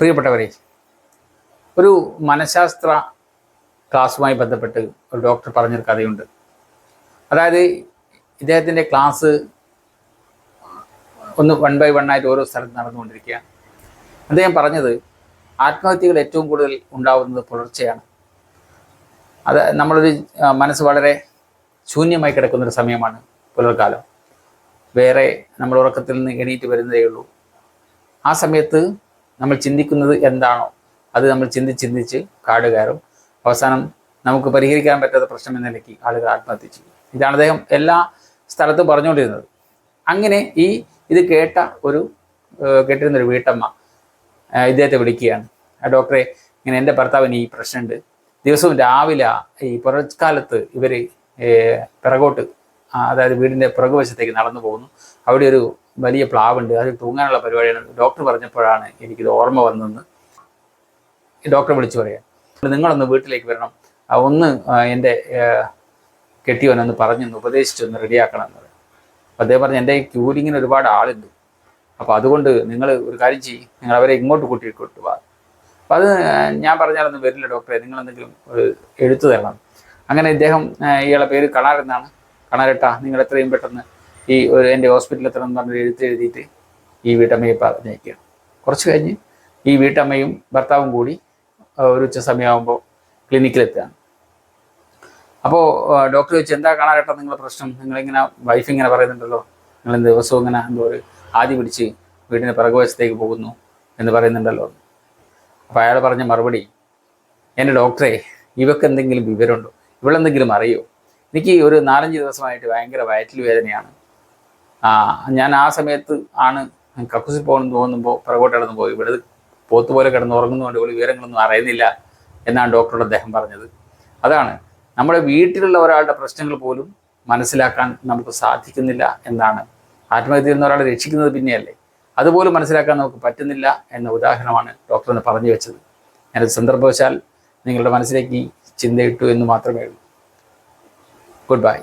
പ്രിയപ്പെട്ടവരെ, ഒരു മനഃശാസ്ത്ര ക്ലാസ്സുമായി ബന്ധപ്പെട്ട് ഒരു ഡോക്ടർ പറഞ്ഞൊരു കഥയുണ്ട്. അതായത് ഇദ്ദേഹത്തിൻ്റെ ക്ലാസ് വൺ ബൈ വൺ ആയിട്ട് ഓരോ സ്ഥലത്ത് നടന്നുകൊണ്ടിരിക്കുകയാണ്. അദ്ദേഹം പറഞ്ഞത് ആത്മഹത്യകൾ ഏറ്റവും കൂടുതൽ ഉണ്ടാവുന്നത് പുലർച്ചെയാണ്. അത് നമ്മളൊരു മനസ്സ് വളരെ ശൂന്യമായി കിടക്കുന്നൊരു സമയമാണ് പുലർക്കാലം. വേറെ നമ്മൾ ഉറക്കത്തിൽ നിന്ന് എണീറ്റ് വരുന്നതേ ഉള്ളൂ. ആ സമയത്ത് നമ്മൾ ചിന്തിക്കുന്നത് എന്താണോ അത് നമ്മൾ ചിന്തിച്ച് കാട് കയറും. അവസാനം നമുക്ക് പരിഹരിക്കാൻ പറ്റാത്ത പ്രശ്നം എന്ന നിലയ്ക്ക് ആളുകൾ ആത്മഹത്യ ചെയ്യും. ഇതാണ് അദ്ദേഹം എല്ലാ സ്ഥലത്തും പറഞ്ഞുകൊണ്ടിരുന്നത്. അങ്ങനെ ഇത് കേട്ടിരുന്നൊരു വീട്ടമ്മ ഇദ്ദേഹത്തെ വിളിക്കുകയാണ്. ഡോക്ടറെ, ഇങ്ങനെ എൻ്റെ ഭർത്താവിന് ഈ പ്രശ്നമുണ്ട്. ദിവസവും രാവിലെ ഈ പുലർക്കാലത്ത് ഇവർ പിറകോട്ട്, അതായത് വീടിൻ്റെ പിറകുവശത്തേക്ക് നടന്നു പോകുന്നു. അവിടെ ഒരു വലിയ പ്ലാവുണ്ട്, അതിൽ തൂങ്ങാനുള്ള പരിപാടിയാണ്. ഡോക്ടർ പറഞ്ഞപ്പോഴാണ് എനിക്കിത് ഓർമ്മ വന്നതെന്ന് ഡോക്ടറെ വിളിച്ചു പറയാം. നിങ്ങളൊന്ന് വീട്ടിലേക്ക് വരണം, ഒന്ന് എൻ്റെ കെട്ടിയോനൊന്ന് പറഞ്ഞൊന്ന് ഉപദേശിച്ചൊന്ന് റെഡിയാക്കണം എന്ന് പറയും. അപ്പോൾ അദ്ദേഹം പറഞ്ഞു, എൻ്റെ ക്യൂരിങ്ങിന് ഒരുപാട് ആളുണ്ട്, അപ്പോൾ അതുകൊണ്ട് നിങ്ങൾ ഒരു കാര്യം ചെയ്യും, നിങ്ങൾ അവരെ ഇങ്ങോട്ട് കൂട്ടിക്കൊണ്ടു പോവാ. അപ്പോൾ അത് ഞാൻ പറഞ്ഞാലൊന്നും വരില്ല ഡോക്ടറെ, നിങ്ങളെന്തെങ്കിലും ഒരു എഴുത്തു തരണം. അങ്ങനെ ഇദ്ദേഹം, ഇയാളെ പേര് കണാർ എന്നാണ്, കണാരട്ടാ, നിങ്ങൾ എത്രയും പെട്ടെന്ന് എൻ്റെ ഹോസ്പിറ്റലിൽ എത്തണം എന്ന് പറഞ്ഞൊരു എഴുതിയിട്ട് ഈ വീട്ടമ്മയെ പറഞ്ഞയക്കുകയാണ്. കുറച്ച് കഴിഞ്ഞ് ഈ വീട്ടമ്മയും ഭർത്താവും കൂടി ഒരു ഉച്ച സമയമാകുമ്പോൾ ക്ലിനിക്കിലെത്തുകയാണ്. അപ്പോൾ ഡോക്ടർ ചോദിച്ചു, എന്താ കാണാരട്ടാ നിങ്ങളുടെ പ്രശ്നം? നിങ്ങളിങ്ങനെ വൈഫ് ഇങ്ങനെ പറയുന്നുണ്ടല്ലോ, നിങ്ങൾ ദിവസവും ഇങ്ങനെ എന്തോ ഒരു ആദി പിടിച്ച് വീടിൻ്റെ പിറകുവശത്തേക്ക് പോകുന്നു എന്ന് പറയുന്നുണ്ടല്ലോ. അപ്പോൾ അയാൾ പറഞ്ഞ മറുപടി, എൻ്റെ ഡോക്ടറെ, ഇവക്ക് എന്തെങ്കിലും വിവരമുണ്ടോ? ഇവളെന്തെങ്കിലും അറിയോ? എനിക്ക് ഒരു 4-5 ദിവസമായിട്ട് ഭയങ്കര വയറ്റിൽ വേദനയാണ്. ഞാൻ ആ സമയത്ത് ആണ് കക്കൂസിൽ പോകണമെന്ന് തോന്നുമ്പോൾ പിറകോട്ട് കിടന്നു പോയി, ഇവിടെ പോത്തുപോലെ കിടന്ന് ഉറങ്ങുന്നതുകൊണ്ട് ഇവൾ വിവരങ്ങളൊന്നും അറിയുന്നില്ല എന്നാണ് ഡോക്ടറോട് അദ്ദേഹം പറഞ്ഞത്. അതാണ്, നമ്മുടെ വീട്ടിലുള്ള ഒരാളുടെ പ്രശ്നങ്ങൾ പോലും മനസ്സിലാക്കാൻ നമുക്ക് സാധിക്കുന്നില്ല എന്നാണ്. ആത്മഹത്യയിൽ നിന്ന് ഒരാളെ രക്ഷിക്കുന്നത് പിന്നെയല്ലേ, അതുപോലും മനസ്സിലാക്കാൻ നമുക്ക് പറ്റുന്നില്ല എന്ന ഉദാഹരണമാണ് ഡോക്ടർ എന്ന് പറഞ്ഞു വെച്ചത്. ഞാനത് സന്ദർഭവശാൽ നിങ്ങളുടെ മനസ്സിലേക്ക് ചിന്തയിട്ടു എന്ന് മാത്രമേ ഉള്ളൂ. Good bye.